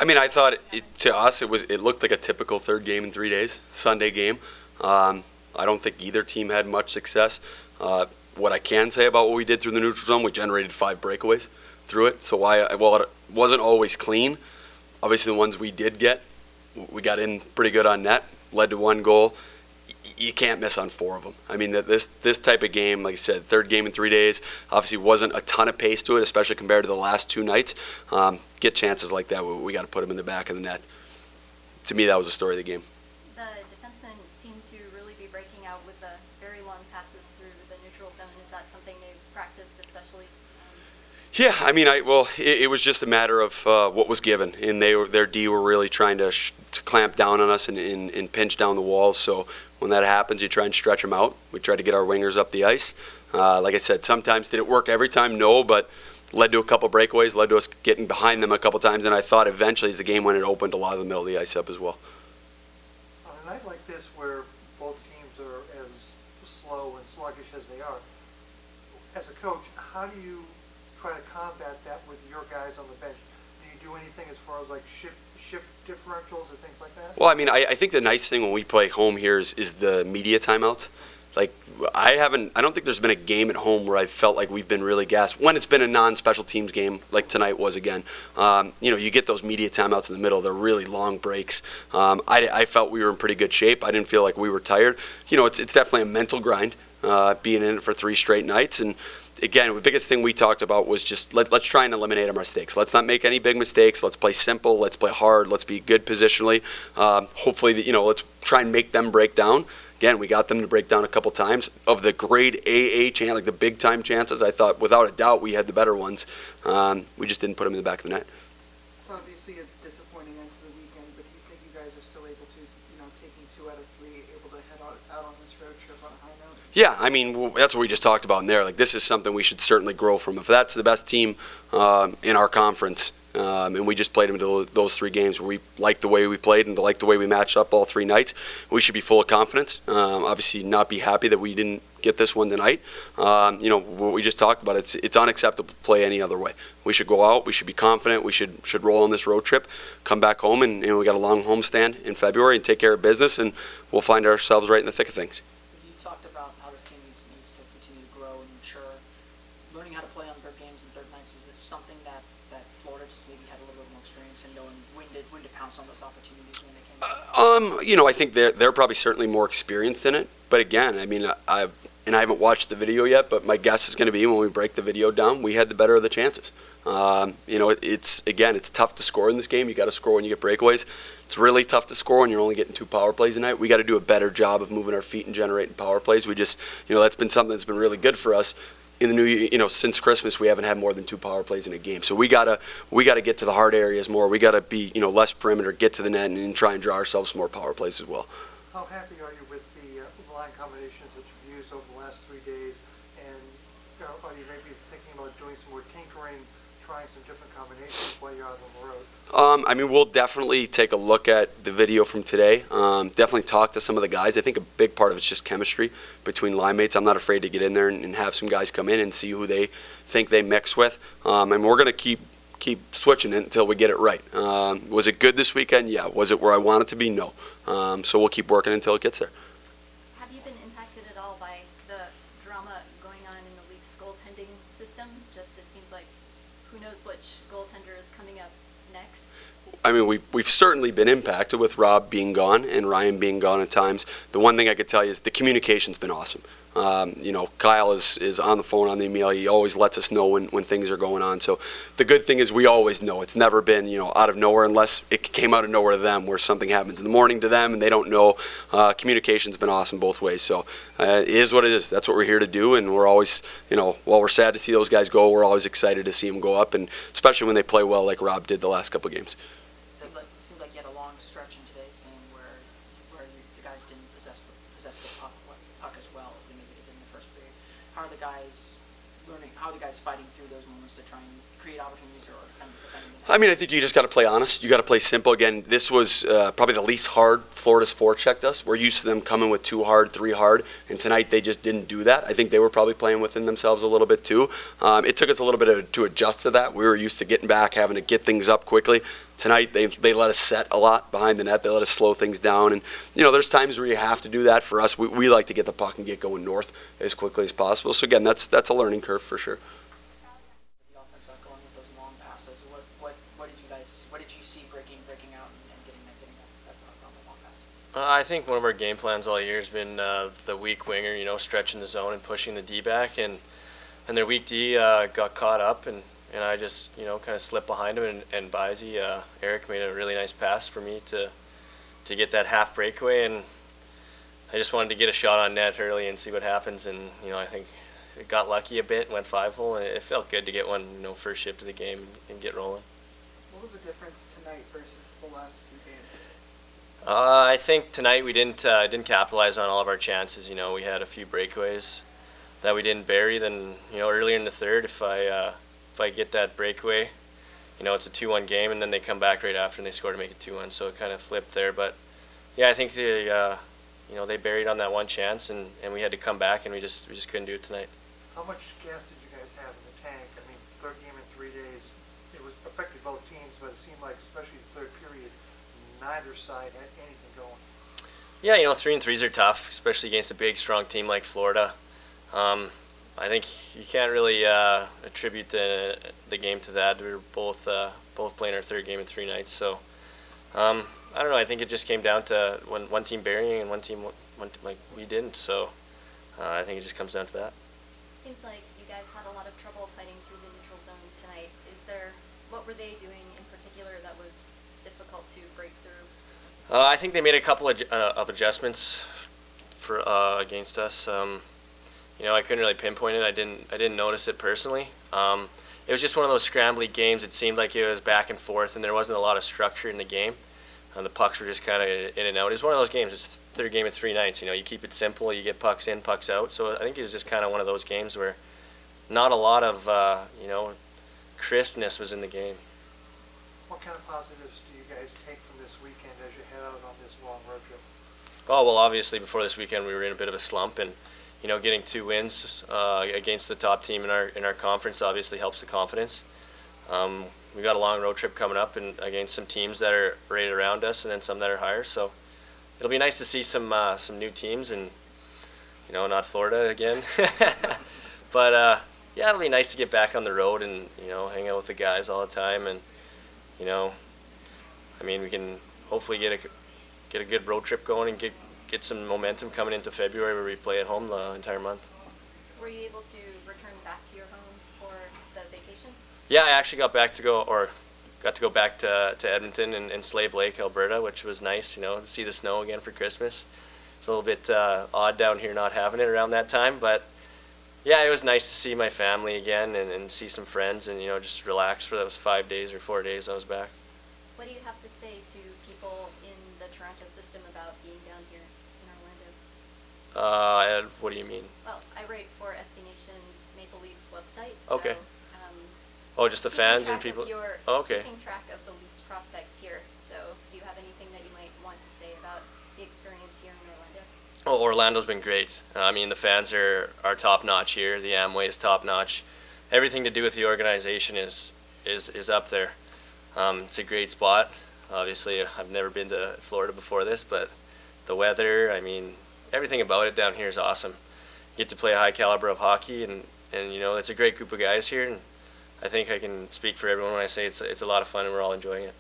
I mean, I thought to us it looked like a typical third game in 3 days, Sunday game. I don't think either team had much success. What I can say about what we did through the neutral zone, we generated 5 breakaways through it. So while it wasn't always clean, obviously the ones we did get, we got in pretty good on net, led to 1 goal. You can't miss on 4 of them. I mean, this type of game, like I said, third game in 3 days, obviously wasn't a ton of pace to it, especially compared to the last 2 nights. Get chances like that, we got to put them in the back of the net. To me, that was the story of the game. The defensemen seem to really be breaking out with the very long passes through the neutral zone. Is that something they've practiced especially? Yeah, I mean, it was just a matter of what was given, and their D were really trying to clamp down on us and pinch down the walls. So when that happens, you try and stretch them out. We try to get our wingers up the ice. Like I said, sometimes did it work every time? No, but led to a couple breakaways, led to us getting behind them a couple times, and I thought eventually as the game went, it opened a lot of the middle of the ice up as well. On a night like this where both teams are as slow and sluggish as they are, as a coach, how do you try to combat that with your guys on the bench? Do you do anything as far as like shift differentials or things like that? Well, I mean, I think the nice thing when we play home here is the media timeouts. Like, I don't think there's been a game at home where I felt like we've been really gassed when it's been a non-special teams game like tonight was again. You get those media timeouts in the middle. They're really long breaks. I felt we were in pretty good shape. I didn't feel like we were tired. It's definitely a mental grind being in it for 3 straight nights. And again, the biggest thing we talked about was just let's try and eliminate our mistakes. Let's not make any big mistakes. Let's play simple. Let's play hard. Let's be good positionally. Hopefully, let's try and make them break down. Again, we got them to break down a couple times. Of the grade AA chance, like the big time chances, I thought without a doubt we had the better ones. We just didn't put them in the back of the net. It's obviously a disappointing end to the weekend, but do you think you guys are still able to, taking 2 out of 3, able to head out on this road trip on a high note? Yeah, I mean, that's what we just talked about in there. Like, this is something we should certainly grow from. If that's the best team in our conference, and we just played them to those 3 games where we liked the way we played and liked the way we matched up all 3 nights, we should be full of confidence. Obviously, not be happy that we didn't get this one tonight. What we just talked about, it's unacceptable to play any other way. We should go out. We should be confident. We should roll on this road trip, come back home, and we got a long homestand in February and take care of business, and we'll find ourselves right in the thick of things. You talked about how this team needs to continue to grow and mature. Learning how to play on third games and third nights, was this something that Florida just maybe had a little bit more experience in knowing when to pounce on those opportunities when they came? I think they're probably certainly more experienced in it. But again, I mean, I haven't watched the video yet, but my guess is going to be when we break the video down, we had the better of the chances. It's tough to score in this game. You got to score when you get breakaways. It's really tough to score when you're only getting 2 power plays a night. We got to do a better job of moving our feet and generating power plays. We just, that's been something that's been really good for us. In the new year, since Christmas, we haven't had more than 2 power plays in a game. So we gotta get to the hard areas more. We gotta be, less perimeter, get to the net, and try and draw ourselves some more power plays as well. How happy are you with the line combinations that you've used over the last 3 days? And are you maybe thinking about doing some more tinkering, trying some different combinations while you're out on the road? We'll definitely take a look at the video from today. Definitely talk to some of the guys. I think a big part of it's just chemistry between line mates. I'm not afraid to get in there and have some guys come in and see who they think they mix with. And we're going to keep switching it until we get it right. Was it good this weekend? Yeah. Was it where I want it to be? No. So we'll keep working until it gets there. Have you been impacted at all by the drama going on in the league's goaltending system? Just it seems like who knows which goaltender is coming up next. I mean, we've certainly been impacted with Rob being gone and Ryan being gone at times. The one thing I could tell you is the communication's been awesome. Kyle is on the phone, on the email. He always lets us know when things are going on. So the good thing is we always know. It's never been, out of nowhere unless it came out of nowhere to them where something happens in the morning to them and they don't know. Communication's been awesome both ways. So it is what it is. That's what we're here to do. And we're always, while we're sad to see those guys go, we're always excited to see them go up, and especially when they play well like Rob did the last couple of games. It seemed like you had a long stretch in today's game where the guys didn't possess the puck as well as they maybe did in the first period. How are the guys learning? How are the guys fighting through those moments to try and create opportunities or defend? I mean, I think you just got to play honest. You got to play simple. Again, this was probably the least hard Florida's forechecked us. We're used to them coming with 2 hard, 3 hard, and tonight they just didn't do that. I think they were probably playing within themselves a little bit too. It took us a little bit to adjust to that. We were used to getting back, having to get things up quickly. tonight they let us set a lot behind the net. They let us slow things down, and there's times where you have to do that. For us, we like to get the puck and get going north as quickly as possible. So again, that's a learning curve for sure. The offense got going with those long passes. What did you see breaking out and getting that puck on the long pass? I think one of our game plans all year has been the weak winger, stretching the zone and pushing the D back, and their weak D got caught up, and I just kind of slipped behind him, and Bizey, Eric made a really nice pass for me to get that half breakaway, and I just wanted to get a shot on net early and see what happens, and I think it got lucky a bit, went 5-hole, and it felt good to get one first shift of the game and get rolling. What was the difference tonight versus the last two games? I think tonight we didn't capitalize on all of our chances. We had a few breakaways that we didn't bury. Then earlier in the third, if I get that breakaway, it's a 2-1 game, and then they come back right after and they score to make it 2-1. So it kind of flipped there. But yeah, I think they buried on that one chance, and we had to come back, and we just couldn't do it tonight. How much gas did you guys have in the tank? I mean, third game in 3 days, it was affected both teams, but it seemed like, especially the third period, neither side had anything going. Yeah, 3-3s are tough, especially against a big, strong team like Florida. I think you can't really attribute the game to that. We were both playing our third game in 3 nights, so I don't know. I think it just came down to one team burying and one team like we didn't. So I think it just comes down to that. Seems like you guys had a lot of trouble fighting through the neutral zone tonight. What were they doing in particular that was difficult to break through? I think they made a couple of adjustments for against us. I couldn't really pinpoint it. I didn't notice it personally. It was just one of those scrambly games. It seemed like it was back and forth, and there wasn't a lot of structure in the game. The pucks were just kind of in and out. It was one of those games. It's third game in 3 nights. You keep it simple. You get pucks in, pucks out. So I think it was just kind of one of those games where not a lot of crispness was in the game. What kind of positives do you guys take from this weekend as you head out on this long road trip? Oh, well, obviously before this weekend we were in a bit of a slump, and getting 2 wins against the top team in our conference obviously helps the confidence. We got a long road trip coming up, and against some teams that are right around us, and then some that are higher. So it'll be nice to see some new teams, and not Florida again. But yeah, it'll be nice to get back on the road and hang out with the guys all the time, and we can hopefully get a good road trip going and get some momentum coming into February where we play at home the entire month. Were you able to return back to your home for the vacation? Yeah, I actually got to go back to Edmonton and Slave Lake, Alberta, which was nice, to see the snow again for Christmas. It's a little bit odd down here not having it around that time, but yeah, it was nice to see my family again and see some friends and, just relax for those 5 days or 4 days I was back. What do you have to say to people in the Toronto system about being down here in Orlando? What do you mean? Well, I write for SB Nation's Maple Leaf website. Okay. So, just the fans and people? Okay. Keeping track of the Leafs prospects here. So do you have anything that you might want to say about the experience here in Orlando? Oh, Orlando's been great. The fans are top-notch here. The Amway is top-notch. Everything to do with the organization is up there. It's a great spot. Obviously, I've never been to Florida before this, but the weather, everything about it down here is awesome. You get to play a high caliber of hockey, and it's a great group of guys here, and I think I can speak for everyone when I say it's a lot of fun and we're all enjoying it.